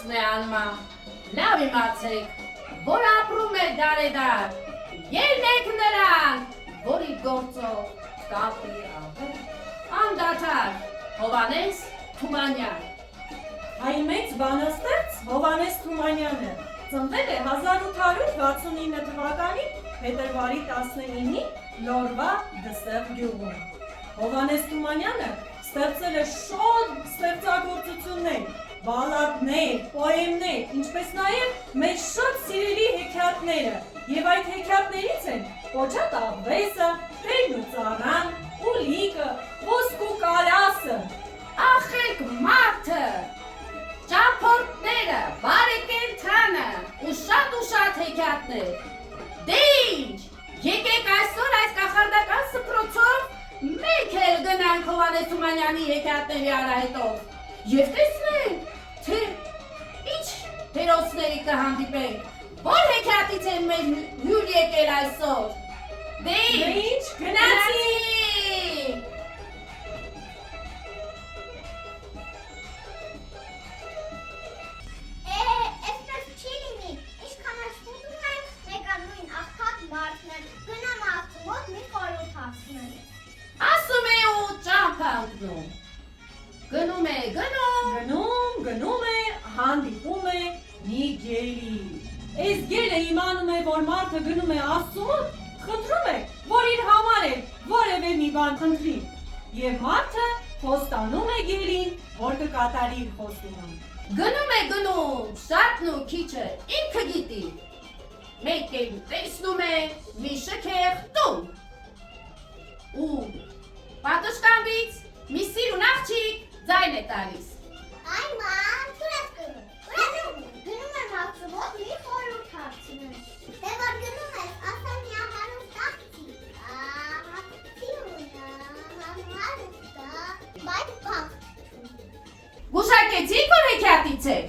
գործն է անում, լավ իմացեք, որ ապրում է դարեդար, ելնեք նրան, որ իր գործով կապի աղել, անդադար, Հովանես Թումանյան։ Հայ մեծ բանաստեղծ Հովանես Թումանյանը ծնվել է 1869 թվականի փետրվարի 19-ին Լորվա Դսեղ գյուղում։ Հովանես Թումանյանը ստեղծել է շատ ստեղծագործություններ, բալլադներ, պոեմներ, ինչպես նաև մեր շատ սիրելի հեքիաթները, եւ այդ հեքիաթներից են Կոչատ աղվեսը, Տերն ու ծառան, Ուլիկը, Ոսկու կարասը։ Ախեք մարդը, ճամփորդները, բարեկենդանը ու շատ հեքիաթներ։ Դե ինչ, եկեք այսօր այս կախարդական սփռոցով մեկ էլ գնանք Հովանես Թումանյանի հեքիաթների արահետով եւ տեսնենք, թե ինչ հերոսների կհանդիպենք, որ հեքիաթից են մեր հյուր եկել այսօր։ Դե ինչ, գնացինք։ Այսպես չի լինի, ինչքան աշխատում են, մեկանույն աղքատ մարդներ, գնամ աղթու մոտ մի խորհուրդ հասցնեն։ Ասում է ու ճամփա ընկնում։ Գնում է, Գնում է, հանդիպում է մի գերի։ Այս գերը իմանում է, որ մարդը գնում է Աստծու մոտ, խնդրում է, որ իր համար է որևէ մի բան խնդրի։ Եվ մարդը խոստանում է գերին, որ կկատարի իր խոստումը։ գնում, շատն ու քիչը ինքը գիտի։ Մեկ էլ տեսնում է մի շքեղ տուն։ Ու պատշգամբից մի սիրուն աղջիկ ձայն է տալիս։ Այ ման, գնում եմ աղթու մոտ մի խորհուրդ հասցնեն։ Դե որ գնում ես, ասա մի համարում տաղցի, բայց բաղ։ Գուշակեցիք, որ հեքիաթից էր։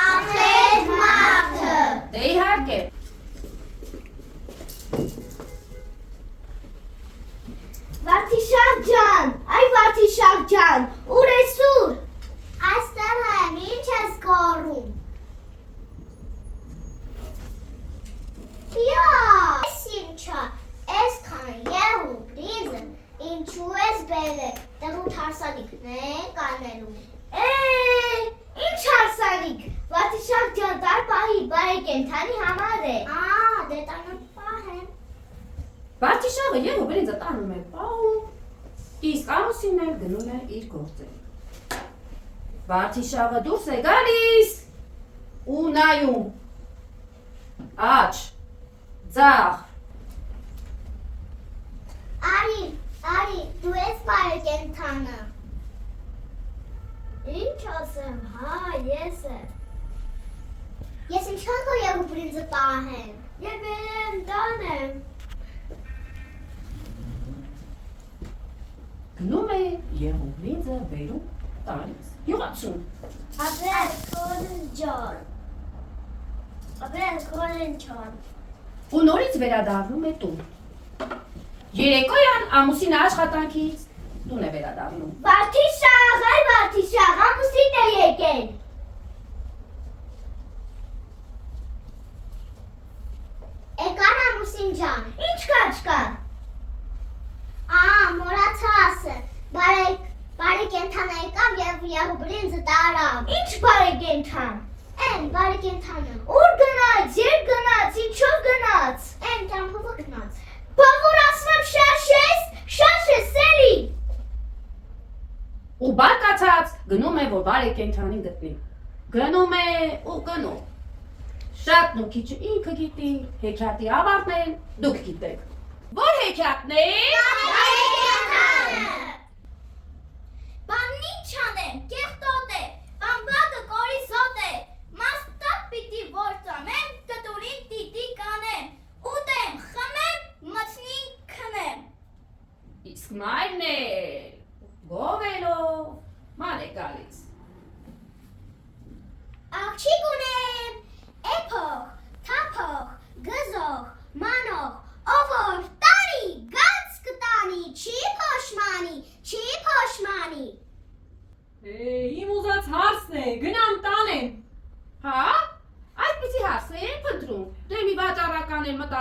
Աղքատ մարդը։ Դե իհարկե։ Վարդիշակ ջան, այ Վարդիշակ ջան, ուր ես ուր։ Այստեղ եմ, ինչ ես գոռում։ Ես ինչա, այսքան եւ ու բրիզը, ինչու ես բերել, տեղու հարսանիքներ կանելու։ Ինչ հարսանիք, Վարդիշակ ջան, տար պահի, բարեկենդանի համար է։ Դե տանը պահեմ։ Վարդիշաղը եւ բրինձը տանում է պահում, իսկ ամուսինն էլ գնում է իր գործերը։ Վարդիշաղը դուրս է գալիս ու նայում։ Աջ, ձախ։ Արի, դու ես բարեկենդանը։ Ինչ ասեմ, ես եմ։ Ես ինչքան քո եւ բրինձը պահեմ։ Եվ եմ տանեմ։ Գնում է եւ բրինձը բերում տալիս։ Յուղացում։ Աբել քոլեն Ու նորից վերադառնում է տուն։ Երեկոյան ամուսինը աշխատանքից տուն է վերադառնում։ Վարդիշաղ, ամուսին է եկել։ Եկան ամուսին ջան, ինչ կա։ Մոռացա ասել, բարեկենդանը եկավ եւ բրինձը տարավ։ Ինչ բարեկենդան։ Էն բարեկենդանը։ Ուր գնաց, երբ գնաց, ինչով գնաց։ Էն ճամփով գնաց։ Բաղուր ասում շաշես էլի։ Ու բարկացած գնում է, որ բարեկենդանին գտնի։ Գնում է ու գնում։ Շատն ու քիչը ինքը գիտի, հեքիաթի ավարտն են, դուք գիտեք։ Որ հեքիաթն է։ Բանն ինչ անեմ, կեղտոտ է, բամբակը կորիզոտ է, մաստատ պիտի ործանեմ, կտուրին տիտի կանեմ, ուտեմ, խմեմ, մծնին քնեմ։ Իսկ մայրն է, գովելով, ման է գալիս։ Աղջիկ ունեմ, էփող, թափող, գզող, մանող, ովոր, տարի, գանց կտանի, չի փոշմանի։ Իմ ուզած հարցն է, գնամ տանեմ։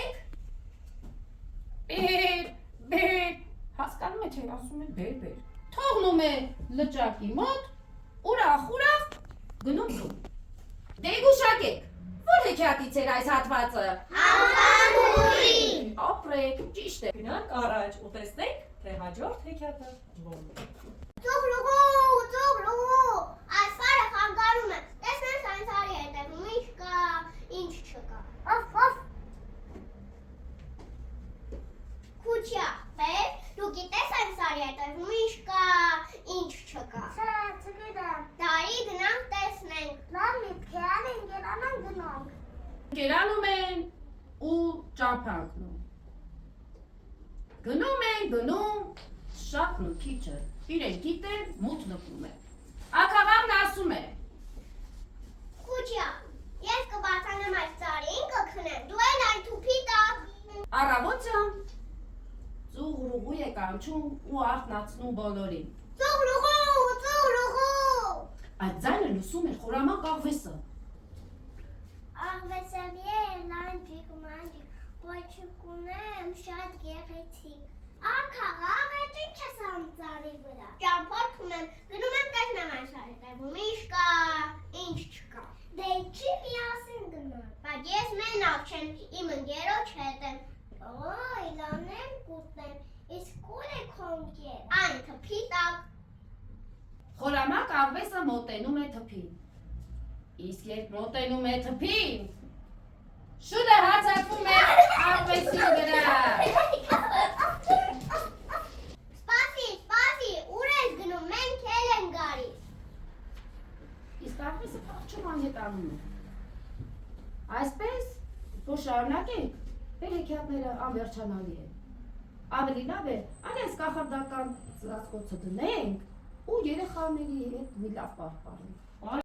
եք։ Բեր, հասկանում եք, թե ասում են բեր։ Թողնում է լճակի մոտ, ուրախ գնում տուն։ Դե գուշակեք, որ հեքիաթից էր այս հատվածը։ Համբուրի։ Ապրեք, ճիշտ է։ Գնանք առաջ ու տեսնենք, թե հաջորդ հեքիաթը որն է։ Ծուղլուղու, այսվարը խանգարում է, տեսնես այս արի հետևում, ինչ կա, ինչ չկա, ով, Քուչյա, բեր, դու գիտես այս արի հետևում, ինչ կա, ինչ չկա, չգիտեմ, դարի գնանք տեսնենք, լավ միտք է, անենք, երանանք գնանք, Գերանում են ու ճամփանքնում։ Գնում, շատ քիչը, իրեն գիտեն, մութ նկում է։ Ակաղաղն ասում է, Քուչյա, ես կբացանեմ այս ծարին, կքնեմ, դու էլ այն թուփի տակ, առավոտյան ծուղրուղու է կանչում ու արթնացնում բոլորին։ Ծուղլուղու, Այդ ձայնը լսում էր խորամանկ աղվեսը։ աղվեսելի է, լանջիկ, ոչ չկունեմ, շատ գեղեցիկ, ակաղաղ է ինչ ես անձարի վրա, ճամփորդում եմ, գնում եմ տեսնեմ այս հետևում, ինչ կա, ինչ չկա, դե չի միասին գնանք, բայց ես մենակ չեմ, իմ ընկերոջ հետ եմ, իլանեմ կուտնեմ, իսկ ուր է քո ընկեր, այն թփի տակ, Խորամանկ աղվեսը մոտենում է թփին։ Իսկ երբ մոտենում է թփին, շուտը հարձակվում է աղվեսի վրա։ Սպասի, ուր ես գնում, մենք էլ ենք գալիս, Իսկ աղվեսը փախչում անհետանում է։ Այսպես, որ շարունակենք, մեր հեքիաթները անվերջանալի են։ Ավելի լավ է, այս կախարդական ծածկոցը դնենք ու երեխաների հետ մի լավ պահպանենք։